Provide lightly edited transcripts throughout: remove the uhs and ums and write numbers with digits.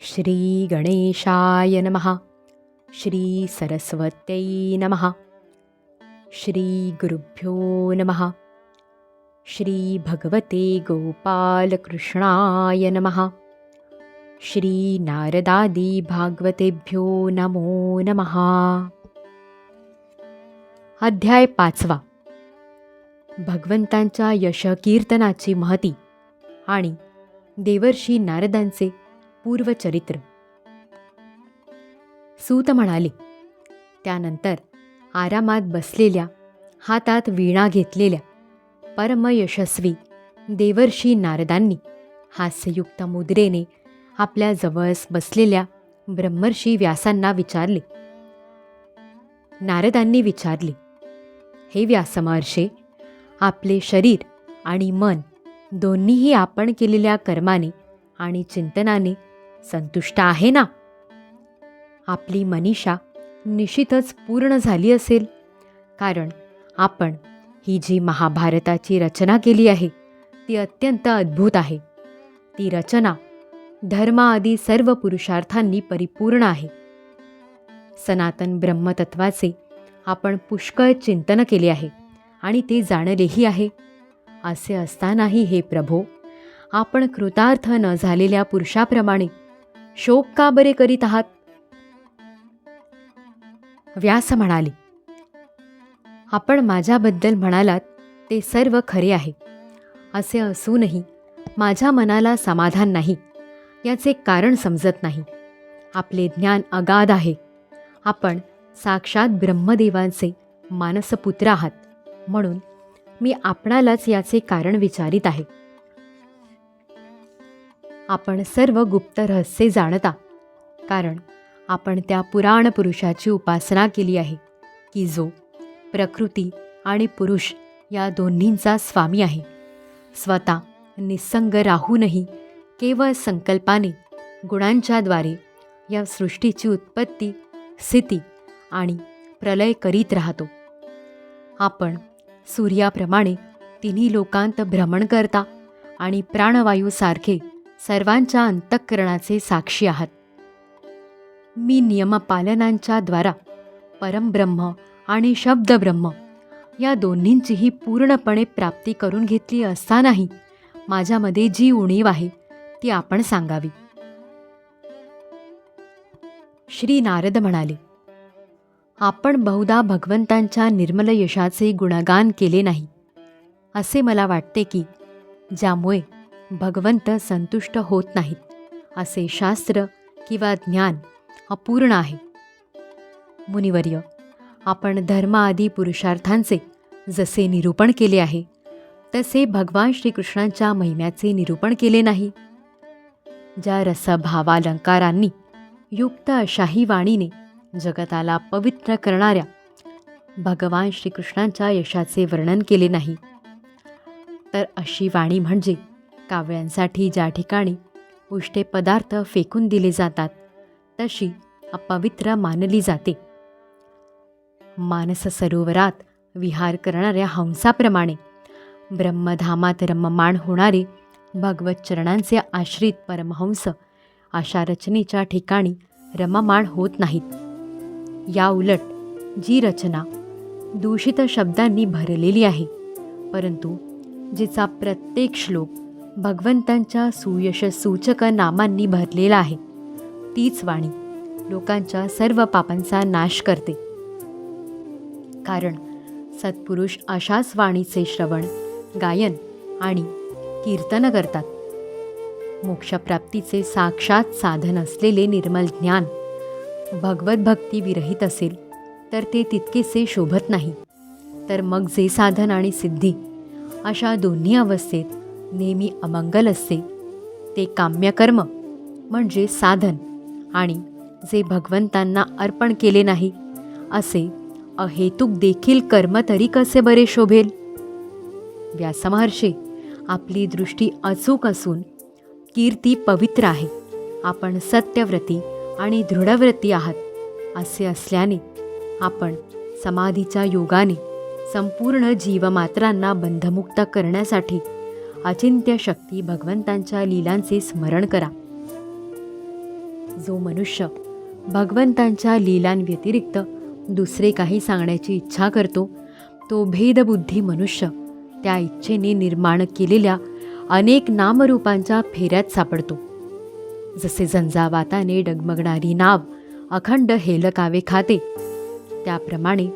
श्री गणेशाय नमः. श्री सरस्वत्यै नमः. श्री गुरुभ्यो नमः. श्री भगवते गोपालकृष्णाय नमः. श्री नारदादी भागवतेभ्यो नमो नमः. अध्याय 5. भगवंतांच्या यशकीर्तनाची महती आणि देवर्षी नारदांचे पूर्वचरित्र. सूत म्हणाले, त्यानंतर आरामात बसलेल्या, हातात वीणा घेतलेल्या परमयशस्वी देवर्षी नारदांनी हास्ययुक्त मुद्रेने आपल्या जवळच बसलेल्या ब्रह्मर्षी व्यासांना विचारले. नारदांनी विचारले, हे व्यासमहर्षे, आपले शरीर आणि मन दोन्हीही आपण केलेल्या कर्माने आणि चिंतनाने संतुष्ट आहे ना? आपली मनीषा निश्चितच पूर्ण झाली असेल, कारण आपण ही जी महाभारताची रचना केली आहे ती अत्यंत अद्भुत आहे. ती रचना धर्म आदी सर्व पुरुषार्थांनी परिपूर्ण आहे. सनातन ब्रह्मतत्वाचे आपण पुष्कळ चिंतन केले आहे आणि ते जाणलेही आहे. असे असतानाही हे प्रभो, आपण कृतार्थ न झालेल्या पुरुषाप्रमाणे शोक का बरे करीत आहात? व्यास म्हणाले, आपण माझ्याबद्दल म्हणालात ते सर्व खरे आहे. असे असूनही माझ्या मनाला समाधान नाही. याचे कारण समजत नाही. आपले ज्ञान अगाध आहे. आपण साक्षात ब्रह्मदेवांचे मानसपुत्र आहात, म्हणून मी आपणालाच याचे कारण विचारित आहे. आपण सर्व गुप्त रहस्ये जाणता, कारण आपण त्या पुराण पुरुषाची उपासना केली आहे की जो प्रकृती आणि पुरुष या दोन्हींचा स्वामी आहे. स्वतः निस्संग राहूनही केवळ संकल्पाने गुणांच्याद्वारे या सृष्टीची उत्पत्ती, स्थिती आणि प्रलय करीत राहतो. आपण सूर्याप्रमाणे तिन्ही लोकांत भ्रमण करता आणि प्राणवायूसारखे सर्वांच्या अंतःकरणाचे साक्षी आहात. मी नियमपालनांच्या द्वारा परमब्रह्म आणि शब्दब्रह्म या दोन्हींचीही पूर्णपणे प्राप्ती करून घेतली असतानाही माझ्यामध्ये जी उणीव आहे ती आपण सांगावी. श्री नारद म्हणाले, आपण बहुधा भगवंतांच्या निर्मल यशाचे गुणगान केले नाही. असे मला वाटते की ज्यामुळे भगवंत संतुष्ट होत नाहीत असे शास्त्र किंवा ज्ञान अपूर्ण आहे. मुनिवर्य, आपण धर्म आदी पुरुषार्थांचे जसे निरूपण केले आहे तसे भगवान श्रीकृष्णांच्या महिम्याचे निरूपण केले नाही. ज्या रसभावालंकारांनी युक्त अशाही वाणीने जगताला पवित्र करणाऱ्या भगवान श्रीकृष्णांच्या यशाचे वर्णन केले नाही, तर अशी वाणी म्हणजे काव्यांसाठी ज्या ठिकाणी उष्टे पदार्थ फेकून दिले जातात तशी अपवित्र मानली जाते. मानस सरोवरात विहार करणाऱ्या हंसाप्रमाणे ब्रह्मधामात रममाण होणारे भगवत चरणांचे आश्रित परमहंस अशा रचनेच्या ठिकाणी रममाण होत नाहीत. या उलट जी रचना दूषित शब्दांनी भरलेली आहे, परंतु जिचा प्रत्येक श्लोक भगवंतांच्या सुयश सूचक नामांनी भरलेला आहे, तीच वाणी लोकांच्या सर्व पापांचा नाश करते. कारण सत्पुरुष अशाच वाणीचे श्रवण, गायन आणि कीर्तन करतात. मोक्षप्राप्तीचे साक्षात साधन असलेले निर्मल ज्ञान भगवत भक्ती विरहित असेल तर ते तितकेसे शोभत नाही. तर मग जे साधन आणि सिद्धी अशा दोन्ही अवस्थेत नेहमी अमंगल असते ते काम्यकर्म म्हणजे साधन, आणि जे भगवंतांना अर्पण केले नाही असे अहेतुक देखील कर्म तरी कसे बरे शोभेल? व्यासमहर्षे, आपली दृष्टी अचूक असून कीर्ती पवित्र आहे. आपण सत्यव्रती आणि दृढव्रती आहात. असे असल्याने आपण समाधीच्या योगाने संपूर्ण जीवमात्रांना बंधमुक्त करण्यासाठी अचिंत्य शक्ती भगवंतांच्या लीलांचे स्मरण करा. जो मनुष्य भगवंतांच्या लीलांव्यतिरिक्त दुसरे काही सांगण्याची इच्छा करतो, तो भेदबुद्धी मनुष्य त्या इच्छेने निर्माण केलेल्या अनेक नामरूपांच्या फेऱ्यात सापडतो. जसे झंझावाताने डगमगणारी नाव अखंड हेलकावे खाते, त्याप्रमाणे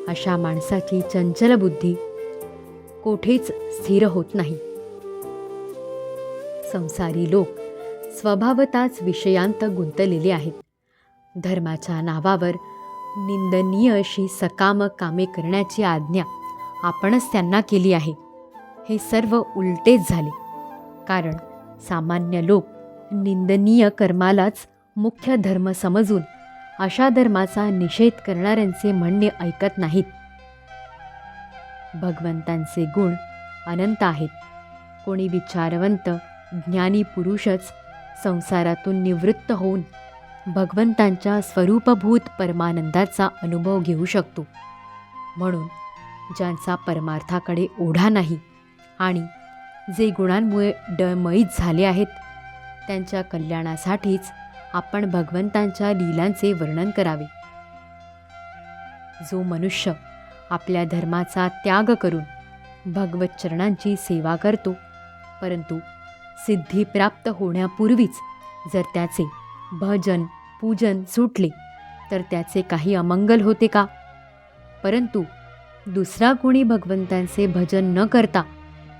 अशा माणसाची चंचल बुद्धी कोठेच स्थिर होत नाही. संसारी लोक स्वभावताच विषयांत गुंतलेले आहेत. धर्माच्या नावावर निंदनीय अशी सकाम कामे करण्याची आज्ञा आपणच त्यांना केली आहे. हे सर्व उलटेच झाले, कारण सामान्य लोक निंदनीय कर्मालाच मुख्य धर्म समजून अशा धर्माचा निषेध करणाऱ्यांचे म्हणणे ऐकत नाहीत. भगवंतांचे गुण अनंत आहेत. कोणी विचारवंत ज्ञानी पुरुषच संसारातून निवृत्त होऊन भगवंतांच्या स्वरूपभूत परमानंदाचा अनुभव घेऊ शकतो. म्हणून ज्यांचा परमार्थाकडे ओढा नाही आणि जे गुणांमुळे डळमळीत झाले आहेत, त्यांच्या कल्याणासाठीच आपण भगवंतांच्या लीलांचे वर्णन करावे. जो मनुष्य आपल्या धर्माचा त्याग करून भगवत चरणांची सेवा करतो, परंतु सिद्धी प्राप्त होण्यापूर्वीच जर त्याचे भजन पूजन सुटले तर त्याचे काही अमंगल होते का? परंतु दुसरा कोणी भगवंतांचे भजन न करता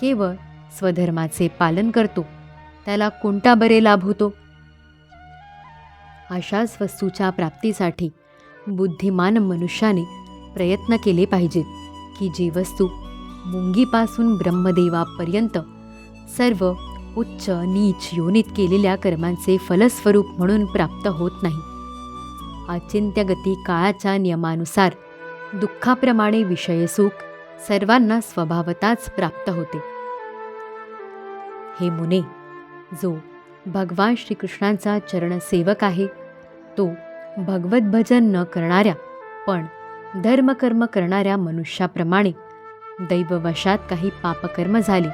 केवळ स्वधर्माचे पालन करतो, त्याला कोणता बरे लाभ होतो? अशाच वस्तूच्या प्राप्तीसाठी बुद्धिमान मनुष्याने प्रयत्न केले पाहिजेत की जी वस्तू मुंगीपासून ब्रह्मदेवापर्यंत सर्व उच्च नीच योनीत केलेल्या कर्मांचे फलस्वरूप म्हणून प्राप्त होत नाही. अचिंत्यगती काळाच्या नियमानुसार दुःखाप्रमाणे विषयसुख सर्वांना स्वभावताच प्राप्त होते. हे मुने, जो भगवान श्रीकृष्णांचा चरणसेवक आहे, तो भगवत भजन न करणाऱ्या पण धर्मकर्म करणाऱ्या मनुष्याप्रमाणे दैववशात काही पापकर्म झाले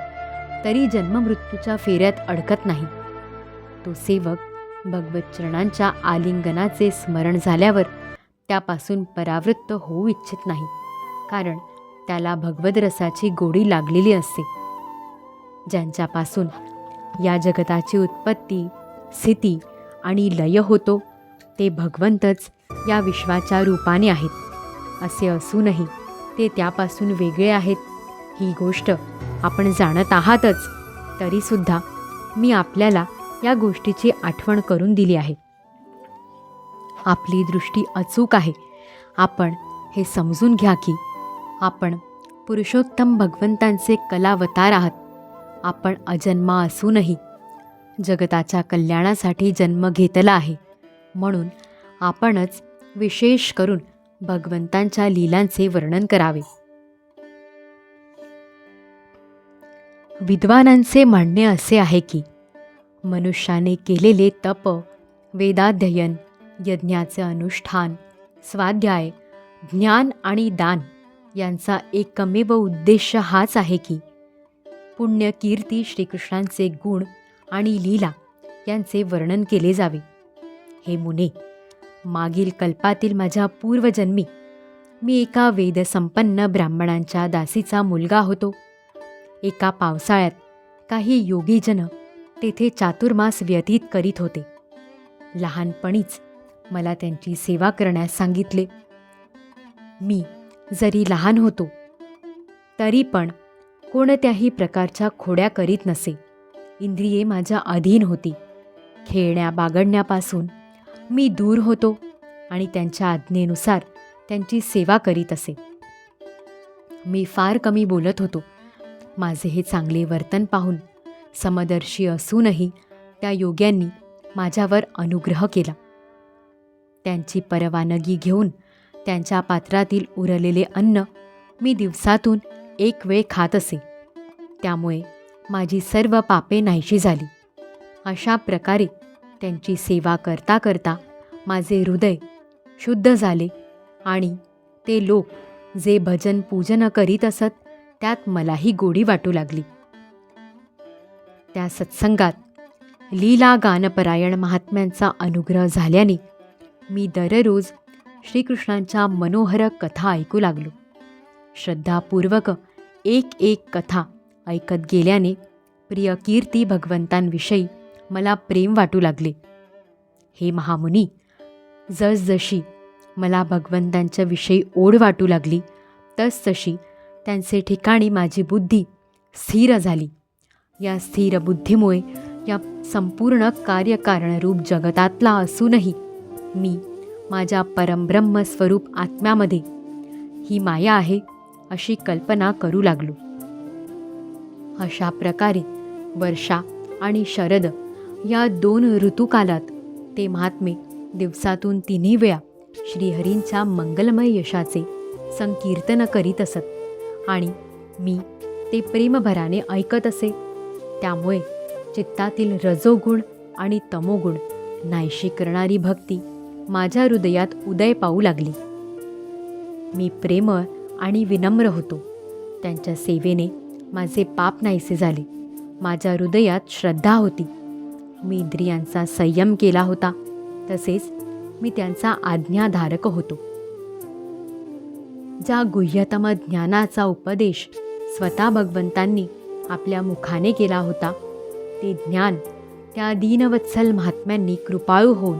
तरी जन्ममृत्यूच्या फेऱ्यात अडकत नाही. तो सेवक भगवत चरणांच्या आलिंगनाचे स्मरण झाल्यावर त्यापासून परावृत्त होऊ इच्छित नाही, कारण त्याला भगवद रसाची गोडी लागलेली असते. ज्यांच्यापासून या जगताची उत्पत्ती स्थिती आणि लय होतो, ते भगवंतच या विश्वाच्या रूपाने आहेत. असे असूनही ते त्यापासून वेगळे आहेत, ही गोष्ट आपण जाणत आहातच. तरीसुद्धा मी आपल्याला या गोष्टीची आठवण करून दिली आहे. आपली दृष्टी अचूक आहे. आपण हे समजून घ्या की आपण पुरुषोत्तम भगवंतांचे कलावतार आहात. आपण अजन्मा असूनही जगताच्या कल्याणासाठी जन्म घेतला आहे. म्हणून आपणच विशेष करून भगवंतांच्या लीलांचे वर्णन करावे. विद्वानांचे म्हणणे असे आहे की मनुष्याने केलेले तप, वेदाध्ययन, यज्ञाचे अनुष्ठान, स्वाध्याय, ज्ञान आणि दान यांचा एकमेव उद्देश हाच आहे की पुण्य कीर्ती श्रीकृष्णांचे गुण आणि लीला यांचे वर्णन केले जावे. हे मुने, मागील कल्पातील माझ्या पूर्वजन्मी मी एका वेदसंपन्न ब्राह्मणांच्या दासीचा मुलगा होतो. एका पावसाळ्यात काही योगीजन तेथे चातुर्मास व्यतीत करीत होते. लहानपणीच मला त्यांची सेवा करण्यास सांगितले. मी जरी लहान होतो तरी पण कोणत्याही प्रकारच्या खोड्या करीत नसे. इंद्रिये माझ्या अधीन होती. खेळण्या बागडण्यापासून मी दूर होतो आणि त्यांच्या आज्ञेनुसार त्यांची सेवा करीत असे. मी फार कमी बोलत होतो. माझे हे चांगले वर्तन पाहून समदर्शी असूनही त्या योग्यांनी माझ्यावर अनुग्रह केला. त्यांची परवानगी घेऊन त्यांच्या पात्रातील उरलेले अन्न मी दिवसातून एक वेळ खात असे. त्यामुळे माझी सर्व पापे नाहीशी झाली. अशा प्रकारे त्यांची सेवा करता करता माझे हृदय शुद्ध झाले आणि ते लोक जे भजन पूजन करीत असत त्यात मलाही गोडी वाटू लागली. त्या सत्संगात लीला गानपरायण महात्म्यांचा अनुग्रह झाल्याने मी दररोज श्रीकृष्णांच्या मनोहर कथा ऐकू लागलो. श्रद्धापूर्वक एक एक कथा ऐकत गेल्याने प्रिय कीर्ती भगवंतांविषयी मला प्रेम वाटू लागले. हे महामुनी, जसजशी मला भगवंतांच्या विषयी ओढ वाटू लागली तसतशी त्यांचे ठिकाणी माझी बुद्धी स्थिर झाली. या स्थिर बुद्धीमुळे या संपूर्ण कार्यकारणरूप जगतातला असूनही मी माझ्या परमब्रह्म स्वरूप आत्म्यामध्ये ही माया आहे अशी कल्पना करू लागलो. अशा प्रकारे वर्षा आणि शरद या 2 ऋतुकालात ते महात्मे दिवसातून 3 वेळा श्रीहरींच्या मंगलमय यशाचे संकीर्तन करीत असत आणि मी ते प्रेमभराने ऐकत असे. त्यामुळे चित्तातील रजोगुण आणि तमोगुण नाहीशी करणारी भक्ती माझ्या हृदयात उदय पावू लागली. मी प्रेमळ आणि विनम्र होतो. त्यांच्या सेवेने माझे पाप नाहीसे झाले. माझ्या हृदयात श्रद्धा होती. मी इंद्रियांचा संयम केला होता. तसेच मी त्यांचा आज्ञाधारक होतो. ज्या गुह्यतम ज्ञानाचा उपदेश स्वतः भगवंतांनी आपल्या मुखाने केला होता ते ज्ञान त्या दीनवत्सल महात्म्यांनी कृपाळू होऊन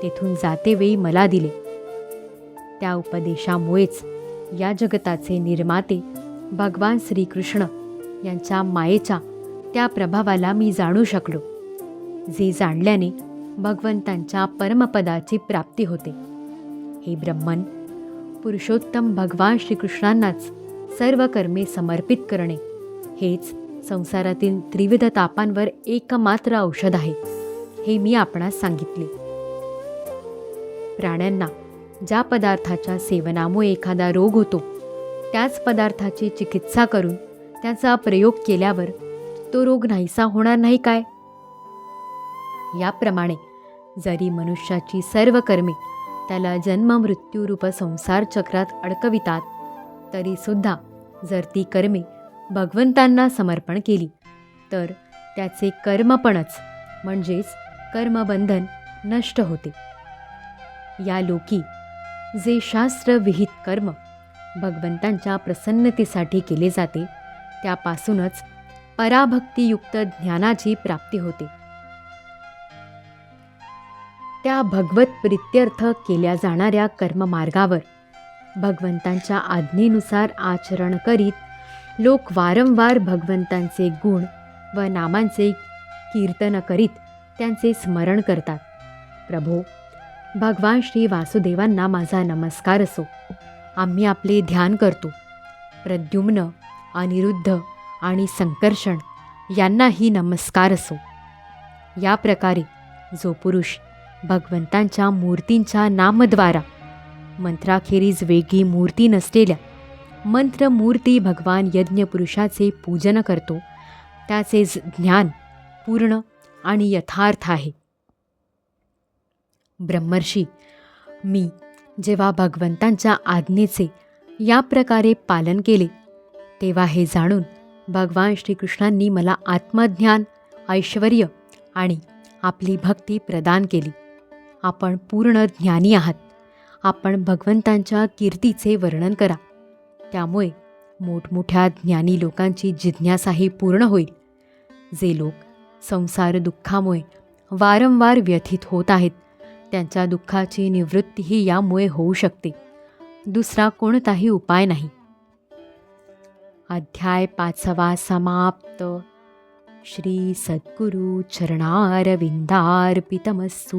तेथून जातेवेळी मला दिले. त्या उपदेशामुळेच या जगताचे निर्माते भगवान श्रीकृष्ण यांच्या मायेच्या त्या प्रभावाला मी जाणू शकलो, जे जाणल्याने भगवंतांच्या परमपदाची प्राप्ती होते. हे ब्रह्मन, पुरुषोत्तम भगवान श्रीकृष्णांनाच सर्व कर्मे समर्पित करणे हेच संसारातील त्रिविध तापांवर एकमात्र औषध आहे, हे मी आपणास सांगितले. प्राण्यांना ज्या पदार्थाच्या सेवनामुळे एखादा रोग होतो त्याच पदार्थाची चिकित्सा करून त्याचा प्रयोग केल्यावर तो रोग नाहीसा होणार नाही काय? याप्रमाणे जरी मनुष्याची सर्व कर्मे त्याला जन्ममृत्यूरूप संसार चक्रात अडकवितात, तरीसुद्धा जर ती कर्मे भगवंतांना समर्पण केली तर त्याचे कर्मपणच म्हणजेच कर्मबंधन नष्ट होते. या लोकी जे शास्त्रविहित कर्म भगवंतांच्या प्रसन्नतेसाठी केले जाते त्यापासूनच पराभक्तियुक्त ज्ञानाची प्राप्ती होते. त्या भगवत प्रित्यर्थ केल्या जाणाऱ्या कर्ममार्गावर भगवंतांच्या आज्ञेनुसार आचरण करीत लोक वारंवार भगवंतांचे गुण व नामांचे कीर्तन करीत त्यांचे स्मरण करतात. प्रभो, भगवान श्री वासुदेवांना माझा नमस्कार असो. आम्ही आपले ध्यान करतो. प्रद्युम्न, अनिरुद्ध आणि संकर्षण यांनाही नमस्कार असो. या प्रकारे जो पुरुष भगवंतांच्या मूर्तींच्या नामद्वारा मंत्राखेरीज वेगळी मूर्ती नसलेल्या मंत्रमूर्ती भगवान यज्ञपुरुषाचे पूजन करतो त्याचे ज्ञान पूर्ण आणि यथार्थ आहे. ब्रह्मर्षी, मी जेव्हा भगवंतांच्या आज्ञेचे या प्रकारे पालन केले तेव्हा हे जाणून भगवान श्रीकृष्णांनी मला आत्मज्ञान, ऐश्वर्य आणि आपली भक्ती प्रदान केली. आपण पूर्ण ज्ञानी आहात. आपण भगवंतांच्या कीर्तीचे वर्णन करा. त्यामुळे मोठमोठ्या ज्ञानी लोकांची जिज्ञासाही पूर्ण होईल. जे लोक संसार दुःखामुळे वारंवार व्यथित होत आहेत त्यांच्या दुःखाची निवृत्तीही यामुळे होऊ शकते. दुसरा कोणताही उपाय नाही. अध्याय 5 समाप्त. श्री सद्गुरु चरणारविंदार्पितमस्तु.